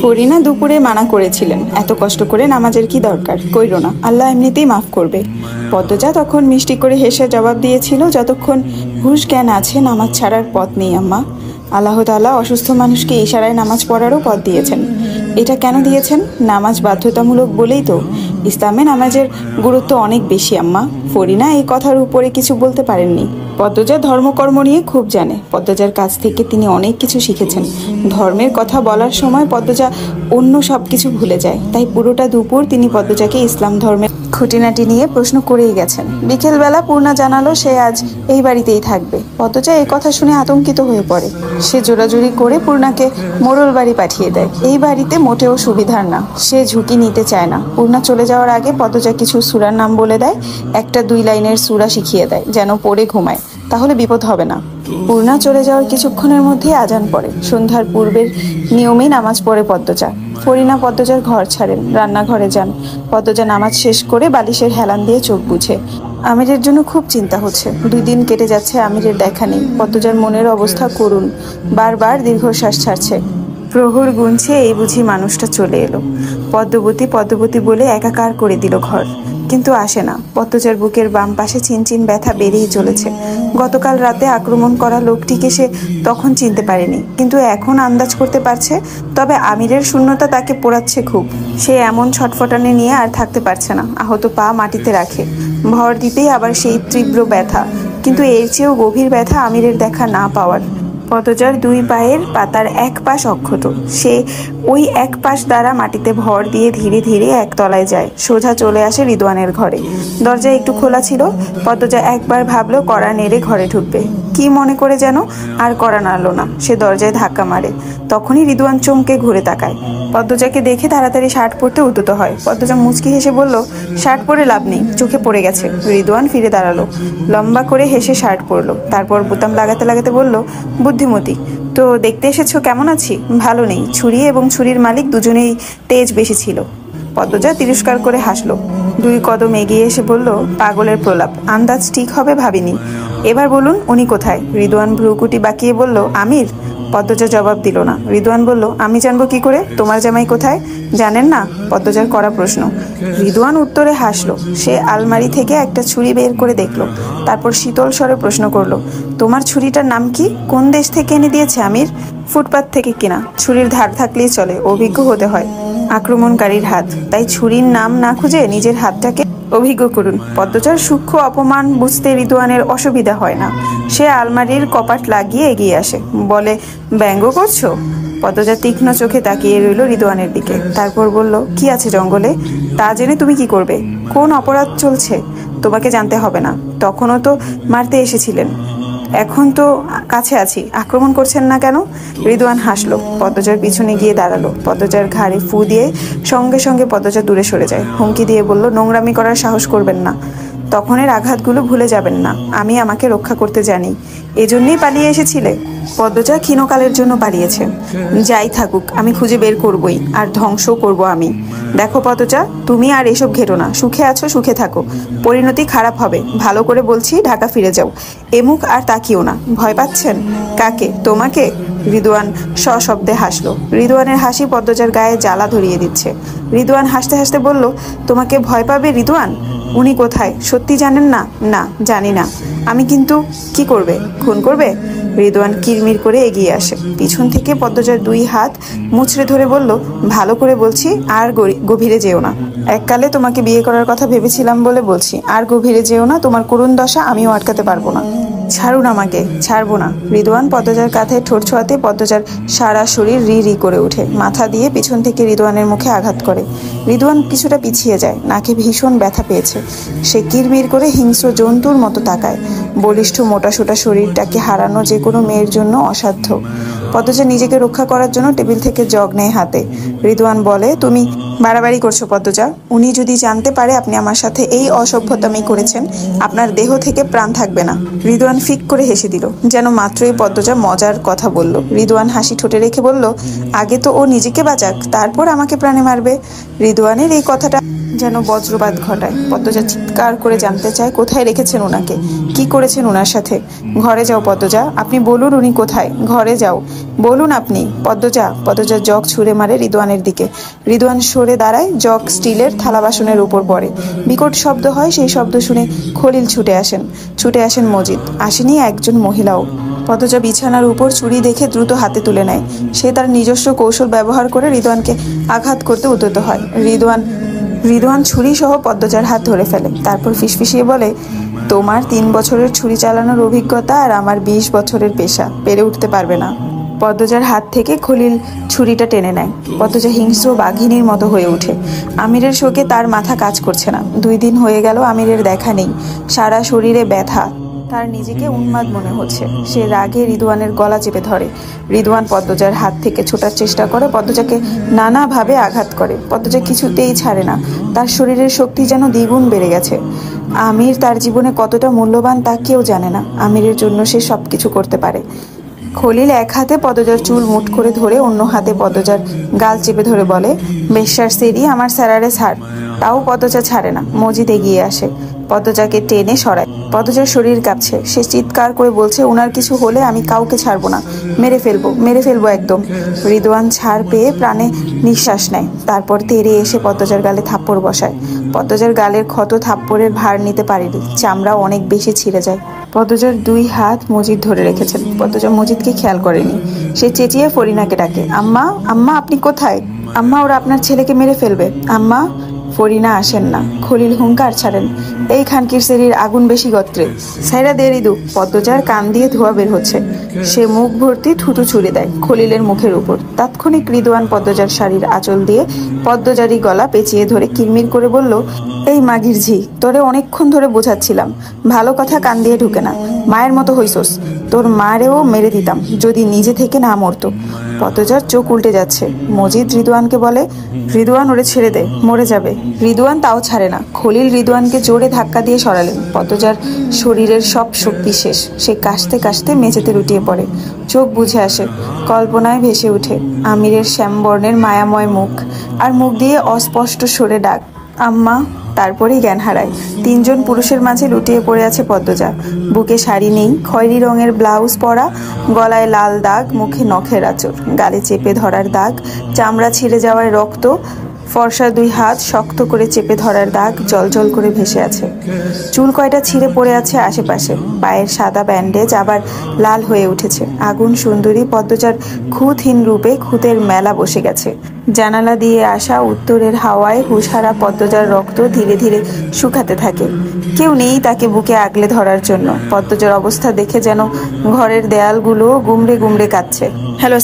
ফরিনা দুপুরে মানা করেছিলেন, এত কষ্ট করে নামাজের কি দরকার, কইরো না, আল্লাহ এমনিতেই মাফ করবে। পদ্মজা তখন মিষ্টি করে হেসে জবাব দিয়েছিল, যতক্ষণ হুঁশ জ্ঞান আছে নামাজ ছাড়ার পথ নেই আম্মা। আল্লাহ তাআলা অসুস্থ মানুষকে ইশারায় নামাজ পড়ারও পথ দিয়েছেন। এটা কেন দিয়েছেন? নামাজ বাধ্যতামূলক বলেই তো। ইসলামে নামাজের গুরুত্ব অনেক বেশি আম্মা। ফরিনা এই কথার উপরে কিছু বলতে পারেননি। পদ্মজা ধর্মকর্ম নিয়ে খুব জানে। পদ্মজার কাছ থেকে তিনি অনেক কিছু শিখেছেন। ধর্মের কথা বলার সময় পদ্মজা অন্য সব কিছু ভুলে যায়। তাই পুরোটা দুপুর তিনি পদ্মজাকে ইসলাম ধর্মের খুঁটিনাটি নিয়ে প্রশ্ন করেই গেছেন। বিকেলবেলা পূর্ণা জানালো সে আজ এই বাড়িতেই থাকবে। পদ্মজা এই কথা শুনে আতঙ্কিত হয়ে পড়ে। সে জোরাজুরি করে পূর্ণাকে মোড়ল বাড়ি পাঠিয়ে দেয়। এই বাড়িতে মোটেও সুবিধার না। সে ঝুঁকি নিতে চায় না। পূর্ণা চলে যাওয়ার আগে পদ্মজা কিছু সূরার নাম বলে দেয়। একটা 2 লাইনের সূরা শিখিয়ে দেয়, যেন পড়ে ঘুমায়, তাহলে বিপদ হবে না। পূর্ণা চলে যাওয়ার কিছুক্ষণের মধ্যেই আজান পড়ে। সন্ধ্যার পূর্বের নিয়মেই নামাজ পড়ে পদ্মজা। ফরিনা পদ্মজার ঘর ছাড়েন, রান্নাঘরে যান। পদ্মজা নামাজ শেষ করে বালিশের হেলান দিয়ে চোখ বুঝে। আমিরের জন্য খুব চিন্তা হচ্ছে। 2 দিন কেটে যাচ্ছে, আমিরের দেখা নেই। পদ্মজার মনের অবস্থা করুণ, বারবার দীর্ঘশ্বাস ছাড়ছে। প্রহর গুনছে, এই বুঝি মানুষটা চলে এলো। পদ্মবতী পদ্মবতী বলে একাকার করে দিল ঘর, কিন্তু আসে না। পদ্মজার বুকের বাম পাশে চিনচিন ব্যথা বেড়েই চলেছে। গতকাল রাতে আক্রমণ করা লোকটিকে সে তখন চিনতে পারেনি, কিন্তু এখন আন্দাজ করতে পারছে। তবে আমিরের শূন্যতা তাকে পোড়াচ্ছে খুব। সে এমন ছটফটানি নিয়ে আর থাকতে পারছে না। আহত পা মাটিতে রাখে। ভর দিতেই আবার সেই তীব্র ব্যথা, কিন্তু এর চেয়েও গভীর ব্যথা আমিরের দেখা না পাওয়ার। পদ্মজার 2 পায়ের পাতার এক পাশ অক্ষত। সে ওই এক পাশ দ্বারা মাটিতে ভর দিয়ে ধীরে ধীরে একতলায় যায়। সোজা চলে আসে রিদওয়ানের ঘরে। দরজা একটু খোলা ছিল। পদ্মজা একবার ভাবলো কড়া নেড়ে ঘরে ঢুকবে, কি মনে করে যেন আর কড়া নাড়ল না। সে দরজায় ধাক্কা মারে। তখনই রিদওয়ান চমকে ঘুরে তাকায়। পদ্মজাকে দেখে তাড়াতাড়ি শার্ট পরতে উদ্যত হয়। পদ্মজা মুচকি হেসে বলল, শার্ট পরে লাভ নেই, চোখে পড়ে গেছে। রিদওয়ান ফিরে দাঁড়ালো, লম্বা করে হেসে শার্ট পরলো। তারপর বোতাম লাগাতে লাগাতে বলল, বুদ্ধিমতী, তো দেখতে এসেছো কেমন আছি? ভালো নেই। ছুরি এবং ছুরির মালিক দুজনেই তেজ বেশি ছিল। পদ্মজা তিরস্কার করে হাসলো। 2 কদম এগিয়ে এসে বলল, পাগলের প্রলাপ, আন্দাজ ঠিক হবে ভাবিনি। এবার বলুন উনি কোথায়? রিদওয়ান ভ্রুকুটি বাঁকিয়ে বলল, আমির। পদ্মজা জবাব দিল না। রিদওয়ান বলল, আমি জানবো কি করে? তোমার জামাই কোথায়? জানেন না? পদ্মজার কড়া প্রশ্ন। রিদওয়ান উত্তরে হাসলো। সে আলমারি থেকে একটা ছুরি বের করে দেখলো। তারপর শীতল স্বরে প্রশ্ন করলো, তোমার ছুরিটার নাম কি? কোন দেশ থেকে এনে দিয়েছে আমির? ফুটপাত থেকে কিনা। ছুরির ধার থাকলেই চলে, অভিজ্ঞ হতে হয়। আক্রমণকারীর হাত, তাই ছুরির নাম না খুঁজে নিজের হাতটাকে অভিজ্ঞ করুন। পদ্মজার সূক্ষ্ম অপমান বুঝতে রিদওয়ানের অসুবিধা হয় না। সে আলমারির কপাট লাগিয়ে এগিয়ে আসে, বলে, ব্যঙ্গ করছো? পদ্মজা তীক্ষ্ণ চোখে তাকিয়ে রইল রিদওয়ানের দিকে। তারপর বলল, কি আছে জঙ্গলে? তা জেনে তুমি কি করবে? কোন অপরাধ চলছে? তোমাকে জানতে হবে না। তখনও তো মারতে এসেছিলেন, এখন তো কাছে আছি, আক্রমণ করছেন না কেন? রিদওয়ান হাসলো। পদ্মজার পিছনে গিয়ে দাঁড়ালো। পদ্মজার ঘাড়ে ফু দিয়ে সঙ্গে সঙ্গে পদ্মজা দূরে সরে যায়। হুমকি দিয়ে বলল, নোংরামি করার সাহস করবেন না। তখনের আঘাতগুলো ভুলে যাবেন না। আমি আমাকে রক্ষা করতে জানি। এজন্যই পালিয়ে এসেছিলে? পদ্মজা ক্ষীণকালের জন্য পালিয়েছে। যাই থাকুক, আমি খুঁজে বের করবই, আর ধ্বংস করব আমি। দেখো পদ্মজা, তুমি আর এসব ঘেটো না। সুখে আছো, সুখে থাকো। পরিণতি খারাপ হবে। ভালো করে বলছি, ঢাকা ফিরে যাও। এমুখ আর তাকিও না। ভয় পাচ্ছেন? কাকে? তোমাকে? রিদওয়ান সশব্দে হাসলো। রিদওয়ানের হাসি পদ্মজার গায়ে জ্বালা ধরিয়ে দিচ্ছে। রিদওয়ান হাসতে হাসতে বলল, তোমাকে ভয় পাবে রিদওয়ান? উনি কোথায়? সত্যি জানেন না? না, জানি না। আমি কিন্তু কি করবে? খুন করবে? রিদওয়ান কিরমির করে এগিয়ে আসে। পিছন থেকে পদ্মজার 2 হাত মুচড়ে ধরে বলল, ভালো করে বলছি, আর গভীরে যেও না। এককালে তোমাকে বিয়ে করার কথা ভেবেছিলাম বলে বলছি, আর গভীরে যেও না। তোমার করুণ দশা আমিও আটকাতে পারবো না। ছাড়ুন আমাকে। ছাড়বো না। রিদওয়ান পদ্মজার কাঁধে ঠোঁট ছোঁয়াতে পদ্মজার সারা শরীর রি রি করে ওঠে। মাথা দিয়ে পিছন থেকে রিদওয়ানের মুখে আঘাত করে। রিদওয়ান কিছুটা পিছিয়ে যায়। নাকে ভীষণ ব্যথা পেয়েছে। সে কিরমির করে হিংস্র জন্তুর মতো তাকায়। বলিষ্ঠ মোটাসোটা শরীরটাকে হারানো যে কোনো মেয়ের জন্য অসাধ্য। পদ্মজা নিজেকে রক্ষা করার জন্য টেবিল থেকে জগ নেয় হাতে। রিদওয়ান বলে, তুমি বাড়াবাড়ি করছো পদ্মজা। উনি যদি জানতে পারে আপনি আমার সাথে এই অসভ্যতামি করেছেন, আপনার দেহ থেকে প্রাণ থাকবে না। রিদওয়ান ফিক করে হেসে দিল, যেন মাত্রই পদ্মজা মজার কথা বলল। রিদওয়ান হাসি ঠোঁটে রেখে বলল, আগে তো ও নিজেকে বাঁচাক, তারপর আমাকে প্রাণে মারবে। রিদওয়ানের এই কথাটা যেন বজ্রপাত ঘটায়। পদ্মজা চিৎকার করে জানতে চায় কোথায় রেখেছেন ওনাকে, কি করেছেন ওনার সাথে। ঘরে যাও পদ্মজা, আপনি বলুন উনি কোথায়, ঘরে যাও বলুন আপনি। পদ্মজা জগ ছুঁড়ে মারে রিদওয়ানের দিকে। রিদওয়ান সরে দাঁড়ায়, জগ স্টিলের থালা বাসনের উপর পড়ে। বিকট শব্দ হয়, সেই শব্দ শুনে খলিল ছুটে আসেন মজিদ। আসেনি একজন মহিলাও। পদ্মজা বিছানার উপর চুরি দেখে দ্রুত হাতে তুলে নেয়। সে তার নিজস্ব কৌশল ব্যবহার করে রিদওয়ানকে আঘাত করতে উদ্যত হয়। রিদওয়ান ছুরি সহ পদ্মজার হাত ধরে ফেলে, তারপর ফিসফিসিয়ে বলে, তোমার 3 বছরের ছুরি চালানোর অভিজ্ঞতা আর আমার 20 বছরের পেশা, পেরে উঠতে পারবে না। পদ্মজার হাত থেকে খলিল ছুরিটা টেনে নেয়। পদ্মজা হিংস্র বাঘিনীর মতো হয়ে ওঠে। আমিরের শোকে তার মাথা কাজ করছে না। 2 দিন হয়ে গেল আমিরের দেখা নেই। সারা শরীরে ব্যথা, তার নিজেকে উন্মাদ মনে হচ্ছে। সে রাগে রিদওয়ানের গলা চেপে ধরে। রিদওয়ান পদ্মজার হাত থেকে ছোটার চেষ্টা করে, পদ্মজাকে নানাভাবে আঘাত করে। পদ্মজা কিছুতেই ছাড়ে না। তার শরীরের শক্তি যেন দ্বিগুণ বেড়ে গেছে। আমির তার জীবনে কতটা মূল্যবান তা কেউ জানে না। আমিরের জন্য সে সবকিছু করতে পারে। খলিল এক হাতে পদ্মজার চুল মুঠ করে ধরে, অন্য হাতে পদ্মজার গাল চেপে ধরে বলে, বেশ্যার সেরি আমার স্যারারে ছাড়। তাও পদ্মজা ছাড়ে না। মজিদ এগিয়ে আসে, পদ্মজাকে টেনে সরায়। পদ্মজার শরীর কাঁপছে। সে চিৎকার করে বলছে, উনার কিছু হলে আমি কাউকে ছাড়বো না, মেরে ফেলবো একদম। রিদওয়ান ছাড় পেয়ে প্রাণে নিঃশ্বাস নেয়, তারপর তেড়ে এসে পদ্মজার গালে থাপ্পড় বসায়। পদ্মজার গালের ক্ষত থাপ্পড়ের ভার নিতে পারেনি, চামড়া অনেক বেশি ছিঁড়ে যায়। পদ্মজার 2 হাত মজিদ ধরে রেখেছেন। পদ্মজা মজিদকে খেয়াল করেনি। সে চেঁচিয়ে ফরিনাকে ডাকে, আম্মা, আম্মা আপনি কোথায়? আম্মা, ওরা আপনার ছেলেকে মেরে ফেলবে, আম্মা। ফরিনা আসেন না। খলিল হুঙ্কার ছাড়েন, এই খানকির সেরির আগুন বেশি গত্রে, সাইরা দে রিদু। পদ্মজার কান দিয়ে ধোঁয়া বের হচ্ছে। সে মুখ ভর্তি থুতু ছুঁড়ে দেয় খলিলের মুখের উপর। তাৎক্ষণিক রিদওয়ান পদ্মজার শাড়ির আঁচল দিয়ে পদ্মজারি গলা পেঁচিয়ে ধরে কিরমির করে বলল, এই মাগির ঝি, তোরে অনেকক্ষণ ধরে বোঝাচ্ছিলাম, ভালো কথা কান দিয়ে ঢুকে না। মায়ের মতো হইসোস। তোর মারেও মেরে দিতাম যদি নিজে থেকে না মরতো। পদ্মজার চোখ উল্টে যাচ্ছে। মজিদ রিদওয়ানকে বলে, রিদওয়ান ওরে ছেড়ে দে, মরে যাবে। রিদওয়ান তাও ছাড়ে না। খলিল রিদওয়ানকে জোরে ধাক্কা দিয়ে সরালেন। পদ্মজার শরীরের সব শক্তি শেষ। সে কাশতে কাশতে মেঝেতে লুটিয়ে পড়ে। চোখ বুঝে আসে। কল্পনায় ভেসে ওঠে আমিরের শ্যামবর্ণের মায়াময় মুখ, আর মুখ দিয়ে অস্পষ্ট সরে ডাক, আম্মা। তারপরেই জ্ঞান হারায়। 3 জন পুরুষের মাঝে লুটিয়ে পড়ে আছে পদ্মজা। বুকে শাড়ি নেই, খয়েরি রঙের ব্লাউজ পরা, গলায় লাল দাগ, মুখে নখের আঁচড়, গালে চেপে ধরার দাগ, চামড়া ছিঁড়ে যাওয়ার রক্ত, ফর্সা 2 হাত শক্ত করে চেপে ধরার দাগ জলজল করে ভেসে আছে। চুল কয়টা ছিঁড়ে পড়ে আছে আশেপাশে। পায়ের সাদা ব্যান্ডেজ আবার লাল হয়ে উঠেছে। আগুন সুন্দরী পদ্মজার খুঁতহীন রূপে খুঁতের মেলা বসে গেছে। জানালা দিয়ে আসা উত্তরের হাওয়ায় হুশহারা পদ্মজার রক্ত ধীরে ধীরে শুকাতে থাকে। কেউ নেই তাকে বুকে আগলে ধরার জন্য। পদ্মজার অবস্থা দেখে যেন ঘরের দেয়ালগুলো গুমড়ে গুমড়ে কাঁদছে। হ্যালো।